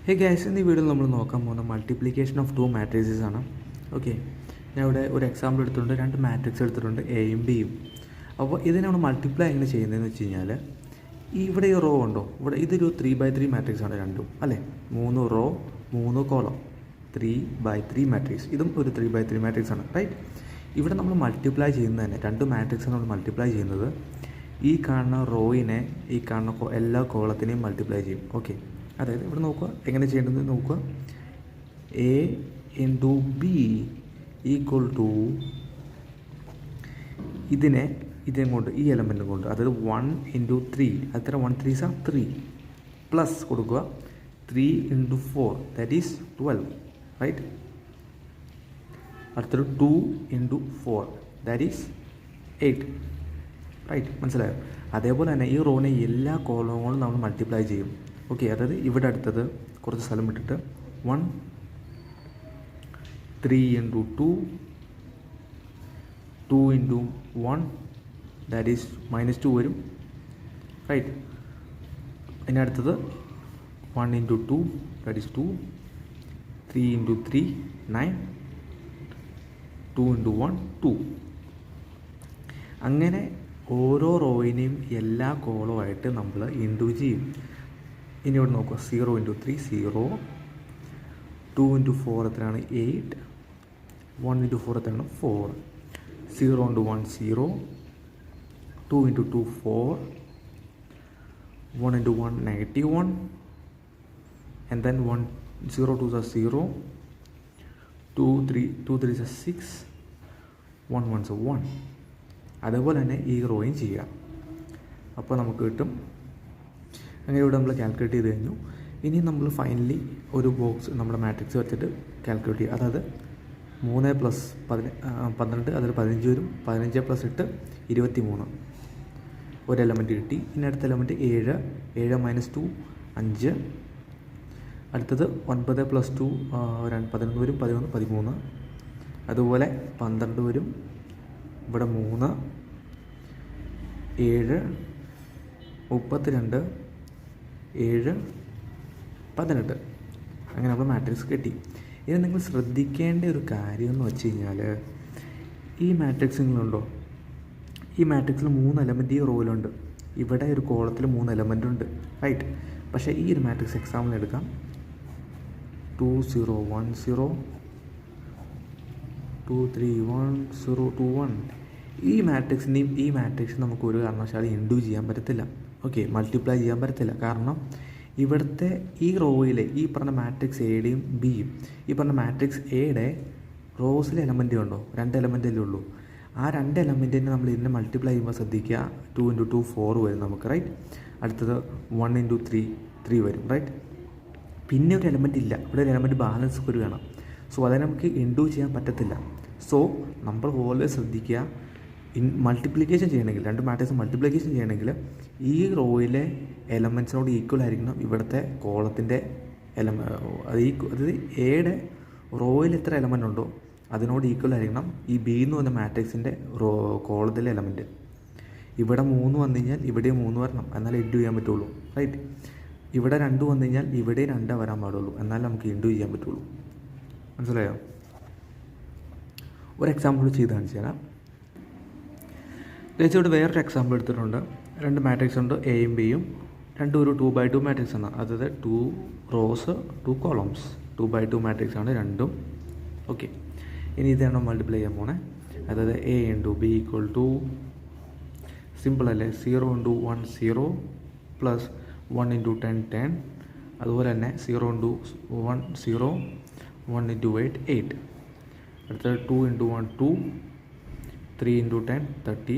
Hey guys, ഇന്ന് ഈ വീഡിയോയിൽ നമ്മൾ നോക്കാൻ പോകുന്ന മൾട്ടിപ്ലിക്കേഷൻ ഓഫ് 2 മാട്രിസസ് ആണ്. ഓക്കെ, ഞാൻ ഇവിടെ ഒരു എക്സാമ്പിൾ എടുത്തിട്ടുണ്ട്, 2 മാട്രിക്സ് എടുത്തിട്ടുണ്ട്, എയും ബിയും. അപ്പോൾ ഇതിനെ നമ്മൾ മൾട്ടിപ്ലൈ എങ്ങനെ ചെയ്യുന്നതെന്ന് വെച്ച് കഴിഞ്ഞാൽ, ഇവിടെ ഈ റോ ഉണ്ടോ, ഇവിടെ ഇതൊരു 3x3 മാട്രിക്സ് ആണ് രണ്ടും, അല്ലേ? 3 റോ 3 കോളം, 3x3 മാട്രിക്സ്. ഇതും ഒരു 3x3 മാട്രിക്സ് ആണ്, റൈറ്റ്? ഇവിടെ നമ്മൾ മൾട്ടിപ്ലൈ ചെയ്യുന്നത് തന്നെ 2 മാട്രിക്സ് നമ്മൾ മൾട്ടിപ്ലൈ ചെയ്യുന്നത് ഈ കാണുന്ന റോയിനെ ഈ കാണുന്ന എല്ലാ കോളത്തിനെയും മൾട്ടിപ്ലൈ ചെയ്യും. ഓക്കെ, അതായത് ഇവിടെ നോക്കുക, എങ്ങനെ ചെയ്യേണ്ടതെന്ന് നോക്കുക. A into B equal to ഇതേ കൊണ്ട് ഈ എലമെൻറ്റും കൊണ്ട്, അതായത് 1 ഇൻറ്റു 3, അത്ര 1 3s are 3 പ്ലസ് കൊടുക്കുക 3 ഇൻറ്റു 4, ദാറ്റ് ഈസ് 12, റൈറ്റ്? അടുത്തൊരു 2 ഇൻറ്റു 4, ദാറ്റ് ഈസ് 8, റൈറ്റ്? മനസ്സിലായോ? അതേപോലെ തന്നെ ഈ റോനെ എല്ലാ കോളങ്ങളും നമ്മൾ മൾട്ടിപ്ലൈ ചെയ്യും. ഓക്കെ, അതായത് ഇവിടെ അടുത്തത് കുറച്ച് സ്ഥലം വിട്ടിട്ട് 1 3 ഇൻറ്റു 2 2 ഇൻറ്റു 1, ദാറ്റ് ഈസ് -2 വരും, റൈറ്റ്? അതിന് അടുത്തത് 1 into 2, that is 2, 3 into 3 9, 2 into 1 2. അങ്ങനെ ഓരോ റോയിനെയും എല്ലാ കോളവുമായിട്ട് നമ്മൾ ഇൻറ്റു ചെയ്യും. ഇനി ഇവിടെ നോക്കുക, 0 ഇൻറ്റു 3 0, 2 ഇൻറ്റു 4 എത്രയാണ് 8, 1 ഇൻറ്റു 4 എത്രയാണ് 4, 0 into 1 0, 2 into 2 4, 1 into 1 -1, and then 0 2s are 0, 2 3s are 6, 1 1s are 1. അതേപോലെ തന്നെ ഈ റോയും ചെയ്യാം. അപ്പോൾ നമുക്ക് കിട്ടും. അങ്ങനെ ഇവിടെ നമ്മൾ കാൽക്കുലേറ്റ് ചെയ്ത് കഴിഞ്ഞു. ഇനി നമ്മൾ ഫൈനലി ഒരു ബോക്സ് നമ്മുടെ മാട്രിക്സ് വെച്ചിട്ട് കാൽക്കുലേറ്റ് ചെയ്യുക. അതായത് 3 + 12, അതിൽ 15 വരും. 15 + 8 23, ഒരു എലമെൻറ്റ് കിട്ടി. ഇനി അടുത്ത എലമെൻറ്റ് 7 7 - 2 5. അടുത്തത് 9 + 2 11 വരും, 11 13. അതുപോലെ 12 വരും. ഇവിടെ 3 7 32 7 18. അങ്ങനെ നമ്മൾ മാട്രിക്സ് കിട്ടി. ഇനി നിങ്ങൾ ശ്രദ്ധിക്കേണ്ട ഒരു കാര്യം എന്ന് വെച്ച് കഴിഞ്ഞാൽ, ഈ മാട്രിക്സുകളുണ്ടോ, ഈ മാട്രിക്സിൽ 3 എലമെൻറ്റ് ഈ റോയിലുണ്ട്. ഇവിടെ ഒരു കോളത്തിൽ 3 എലമെൻ്റ് ഉണ്ട്, റൈറ്റ്? പക്ഷേ ഈ ഒരു മാട്രിക്സ് എക്സാമ്പിൾ എടുക്കാം. 2 0 1 0, 2 3 1 0 2 1. ഈ മാട്രിക്സിൻ്റെയും ഈ മാട്രിക്സ് നമുക്ക് ഒരു കാരണവശാലും ഇൻഡ്യൂ ചെയ്യാൻ പറ്റത്തില്ല. ഓക്കെ, മൾട്ടിപ്ലൈ ചെയ്യാൻ പറ്റത്തില്ല. കാരണം ഇവിടുത്തെ ഈ റോയിലെ ഈ പറഞ്ഞ മാട്രിക്സ് എയുടെയും ബിയും, ഈ പറഞ്ഞ മാട്രിക്സ് എയുടെ റോസിലെ എലമെൻറ്റ് ഉണ്ടോ, 2 എലമെൻറ്റല്ലേ ഉള്ളൂ. ആ 2 എലമെൻറ്റിനെ നമ്മൾ ഇതിനെ മൾട്ടിപ്ലൈ ചെയ്യുമ്പോൾ ശ്രദ്ധിക്കുക, 2 ഇൻറ്റു 2 4 വരും നമുക്ക്, റൈറ്റ്? അടുത്തത് 1 ഇൻറ്റു 3 3 വരും, റൈറ്റ്? പിന്നെ ഒരു എലമെൻറ്റ് ഇല്ല, ഇവിടെ ഒരു എലമെൻറ്റ് ബാലൻസ് വരികയാണ്. സോ അതിനെ നമുക്ക് ഇൻഡ്യൂ ചെയ്യാൻ പറ്റത്തില്ല. സോ നമ്മൾ ഓൾവേസ് ശ്രദ്ധിക്കുക, മൾട്ടിപ്ലിക്കേഷൻ ചെയ്യണമെങ്കിൽ, 2 മാട്രിക്സ് മൾട്ടിപ്ലിക്കേഷൻ ചെയ്യണമെങ്കിൽ ഈ റോയിലെ എലമെൻറ്റ്സിനോട് ഈക്വൽ ആയിരിക്കണം ഇവിടുത്തെ കോളത്തിൻ്റെ അതായത് എയുടെ റോയിൽ എത്ര എലമെൻ്റ് ഉണ്ടോ അതിനോട് ഈക്വൽ ആയിരിക്കണം ഈ ബി എന്ന് പറഞ്ഞ മാട്രിക്സിൻ്റെ കോളത്തിലെ എലമെൻറ്റ്. ഇവിടെ 3 വന്നു കഴിഞ്ഞാൽ ഇവിടെ 3 വരണം, എന്നാലേ ഇൻഡ്യൂ ചെയ്യാൻ പറ്റുള്ളൂ, റൈറ്റ്? ഇവിടെ 2 വന്നു കഴിഞ്ഞാൽ ഇവിടെ 2 വരാൻ പാടുള്ളൂ, എന്നാലും നമുക്ക് ഇൻഡ്യൂ ചെയ്യാൻ പറ്റുള്ളൂ. മനസ്സിലായോ? ഒരു എക്സാമ്പിൾ ചെയ്ത് കാണിച്ചു തരാം. ഇവിടെ വേറൊരു എക്സാമ്പിൾ എടുത്തിട്ടുണ്ട്. 2 മാട്രിക്സ് ഉണ്ട്, എയും ബിയും. രണ്ടും ഒരു 2x2 മാട്രിക്സ് ആണ്. അതായത് 2 റോസ് 2 കോളംസ്, 2x2 മാട്രിക്സ് ആണ് രണ്ടും. ഓക്കെ, ഇനി ഇതാണ് മൾട്ടിപ്ലൈ ചെയ്യാൻ പോണേ. അതായത് A into B equal to, simple അല്ലേ, 0 ഇൻറ്റു 1 0 പ്ലസ് 1 ഇൻറ്റു 10 10. അതുപോലെ തന്നെ 0 ഇൻറ്റു 1 0, 1 ഇൻറ്റു 8 8. അടുത്തത് 2 into 1 2, 3 into 10 30,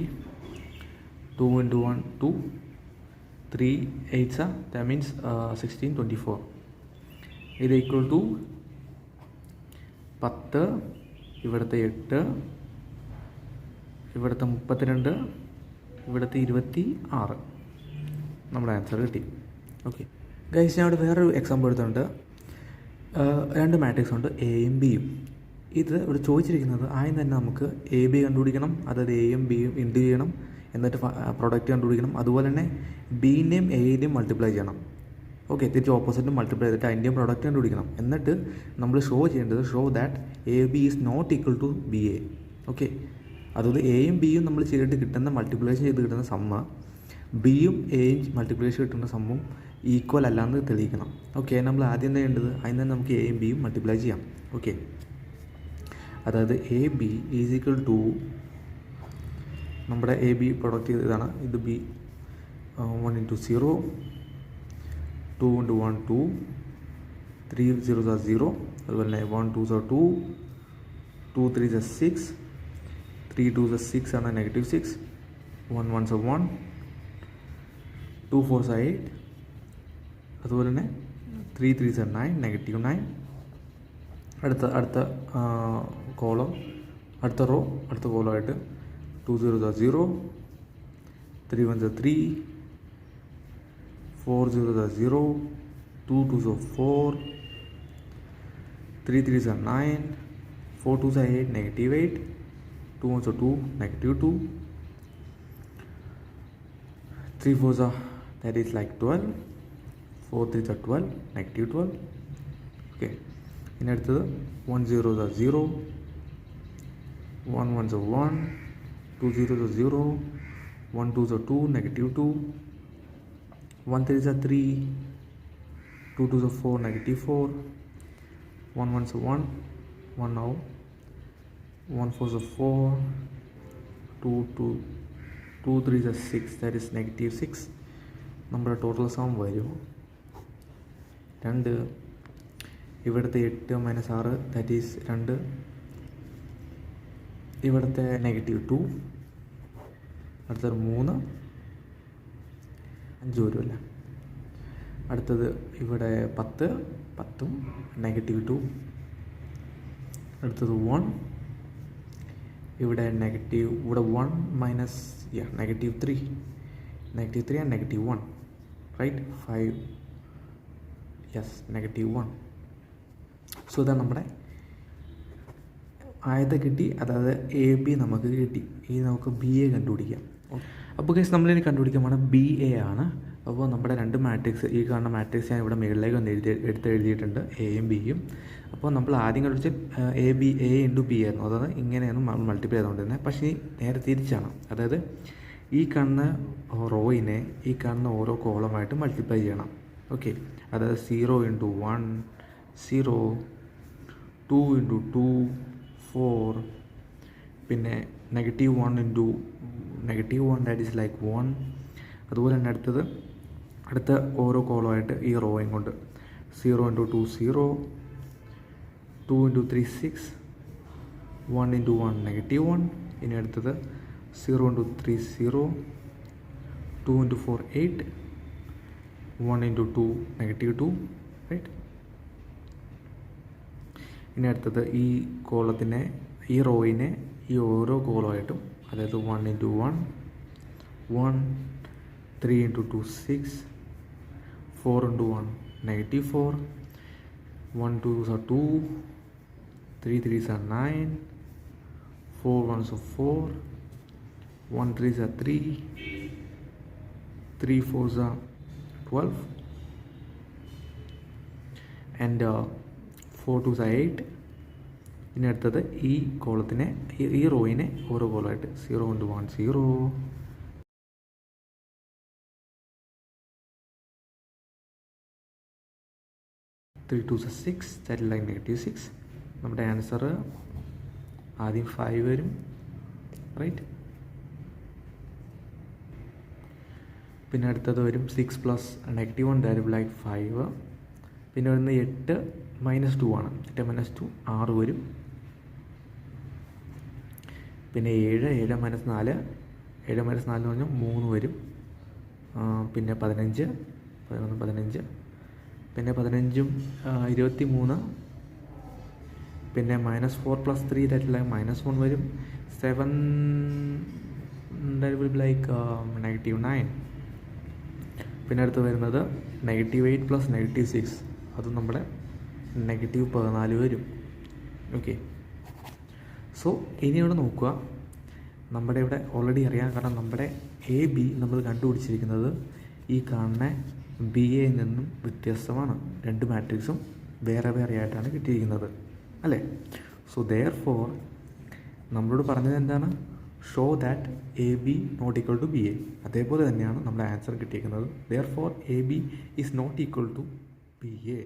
2 into 1 2, 3 8s, that means 16 24. ഇത് ഈക്വൽ ടു 10, ഇവിടുത്തെ 8, ഇവിടുത്തെ 32, ഇവിടുത്തെ 26. നമ്മുടെ ആൻസർ കിട്ടി. ഓക്കെ ഗൈസ്, ഞാൻ ഇവിടെ വേറൊരു എക്സാമ്പിൾ എടുത്തിട്ടുണ്ട്. 2 മാട്രിക്സ് ഉണ്ട്, എയും ബിയും. ഇത് ഇവിടെ ചോദിച്ചിരിക്കുന്നത് ആദ്യം തന്നെ നമുക്ക് എ ബി കണ്ടുപിടിക്കണം, അതായത് എയും ബിയും ഇൻഡ്യൂ ചെയ്യണം, എന്നിട്ട് പ്രൊഡക്റ്റ് കണ്ടുപിടിക്കണം. അതുപോലെ തന്നെ ബീൻ്റെയും എയുടെയും മൾട്ടിപ്ലൈ ചെയ്യണം. ഓക്കെ, തിരിച്ച് ഓപ്പോസിറ്റ് മൾട്ടിപ്ലൈ ചെയ്തിട്ട് അതിൻ്റെയും പ്രോഡക്റ്റ് കണ്ടുപിടിക്കണം. എന്നിട്ട് നമ്മൾ ഷോ ചെയ്യേണ്ടത് that A B is not equal to B A. Okay, അതുകൊണ്ട് എയും ബിയും നമ്മൾ ചെയ്തിട്ട് കിട്ടുന്ന മൾട്ടിപ്ലിക്കേഷൻ ചെയ്ത് കിട്ടുന്ന സമ്മ ബിയും എയും മൾട്ടിപ്ലിക്കേഷൻ കിട്ടുന്ന സമ്മും ഈക്വൽ അല്ലാന്ന് തെളിയിക്കണം. ഓക്കെ, നമ്മൾ ആദ്യം എന്താ ചെയ്യേണ്ടത്, അതിന് തന്നെ നമുക്ക് എയും ബിയും മൾട്ടിപ്ലൈ ചെയ്യാം. ഓക്കെ, അതായത് A B is equal to നമ്മുടെ എ ബി പ്രൊഡക്റ്റ് ഇതാണ്. ഇത് B 1 into 0, 2 into 1 2, 3 zeros are 0, അതുപോലെ തന്നെ 1 2s are 2, 2 3s are 6, 3 2s are 6 ആണ് -6, 1 1s are 1, 2 4s are 8, അതുപോലെ തന്നെ 3 3s are 9, -9. അടുത്ത കോളം അടുത്ത കോളം ആയിട്ട് 2 zeros are 0, 3 1s are 3, 4 zeros are 0, 2 2s are 4, 3 3s are 9, 4 2s are 8, -8, 2 1s are 2, -2, 3 4s are, that is like 12, 4 3s are 12, -12. Okay, ഇനി അടുത്തത് 1 zeros are 0, 1 1s are 1, 2 zeros are 0, 1 2s are 2, -2, 1 3s are 3, 2 2s are 4, -4, 1 1s are 1, 1 now, 1 4s are 4, 2 3s are 6, that is -6. നമ്മുടെ total some വരും 2, ഇവിടുത്തെ 8 - 6, that is 2, ഇവിടുത്തെ -2, അടുത്തത് 3, 5 വരുമല്ല. അടുത്തത് ഇവിടെ 10 10ഉം -2, അടുത്തത് 1, ഇവിടെ ഇവിടെ 1 minus -3 and -1, right, 5, yes, -1. So ഇതാണ് നമ്മുടെ ആദ്യത്തെ കിട്ടി, അതായത് എ ബി നമുക്ക് കിട്ടി. ഇനി നമുക്ക് ബി എ കണ്ടുപിടിക്കാം. അപ്പോൾ കേസ് നമ്മളിനി കണ്ടുപിടിക്കാൻ പോണത് ബി എ ആണ്. അപ്പോൾ നമ്മുടെ രണ്ട് മാട്രിക്സ്, ഈ കാണുന്ന മാട്രിക്സ് ഞാൻ ഇവിടെ മുകളിലേക്ക് ഒന്ന് എഴുതിയിട്ടുണ്ട്, എയും ബിയും. അപ്പോൾ നമ്മൾ ആദ്യം കണ്ടുപിടിച്ച് എ ഇൻറ്റു ബി ആയിരുന്നു, അതായത് ഇങ്ങനെയാണ് മൾട്ടിപ്ലൈ ചെയ്തുകൊണ്ടിരുന്നത്. പക്ഷേ നേരെ തിരിച്ചാണ്, അതായത് ഈ കാണുന്ന റോയിനെ ഈ കാണുന്ന ഓരോ കോളമായിട്ട് മൾട്ടിപ്ലൈ ചെയ്യണം. ഓക്കെ, അതായത് 0 into 1 0, 2 into 2 4, പിന്നെ -1 into -1, ദാറ്റ് ഈസ് ലൈക്ക് 1. അതുപോലെ തന്നെ അടുത്ത ഓരോ കോളമായിട്ട് ഈ റോയും കൊണ്ട് 0 into 2 0, 2 into 3 6, 1 into 1 -1. ഇനി അടുത്തത് 0 into 3 0, 2 into 4 8, 1 into 2 -2, റൈറ്റ്. ഇനി അടുത്തത് ഈ കോളത്തിനെ, ഈ റോയിനെ ഈ ഓരോ കോളമായിട്ടും, അതായത് 1 into 1 1, 3 into 2 6, 4 into 1 -4, 1 2s are 2, 3 3s are 9, 4 1s are 4, 1 3s are 3, 3 4s are 12, and 4 2s are 8. ഇനി അടുത്തത് ഈ കോളത്തിനെ, ഈ റോയിനെ ഓരോ കോളമായിട്ട് 0 into 1 0, 3 2s are 6, that is like -6. നമ്മുടെ ആൻസർ ആദ്യം 5 വരും, റൈറ്റ്. പിന്നെ അടുത്തത് വരും 6 + -1, that is like 5. പിന്നെ വരുന്ന 8 -2 ആണ്, 8 - 2 6 വരും. പിന്നെ 7 7 - 4, 7 - 4 എന്ന് പറഞ്ഞാൽ 3 വരും. പിന്നെ 15 11 15, പിന്നെ 15ഉം 23, പിന്നെ -4 + 3, ദാറ്റ് ലൈക്ക് -1 വരും. 7 ദാറ്റ് വിൽ ബി ലൈക്ക് -9. പിന്നെ അടുത്ത് വരുന്നത് -8 + -6, അത് നമ്മുടെ -14 വരും. ഓക്കെ, സോ ഇനി ഇവിടെ നോക്കുക, നമ്മുടെ ഇവിടെ ഓൾറെഡി അറിയാം, കാരണം നമ്മുടെ എ ബി നമ്മൾ കണ്ടുപിടിച്ചിരിക്കുന്നത് ഈ കാണുന്ന ബി എയിൽ നിന്നും വ്യത്യസ്തമാണ്. രണ്ട് മാട്രിക്സും വേറെ വേറെ ആയിട്ടാണ് കിട്ടിയിരിക്കുന്നത് അല്ലേ. സോ ദെയർ ഫോർ നമ്മളോട് പറഞ്ഞത് എന്താണ്? Show that A B not equal to B A. അതേപോലെ തന്നെയാണ് നമ്മുടെ ആൻസർ കിട്ടിയിരിക്കുന്നത്. Therefore A B is not equal to B A.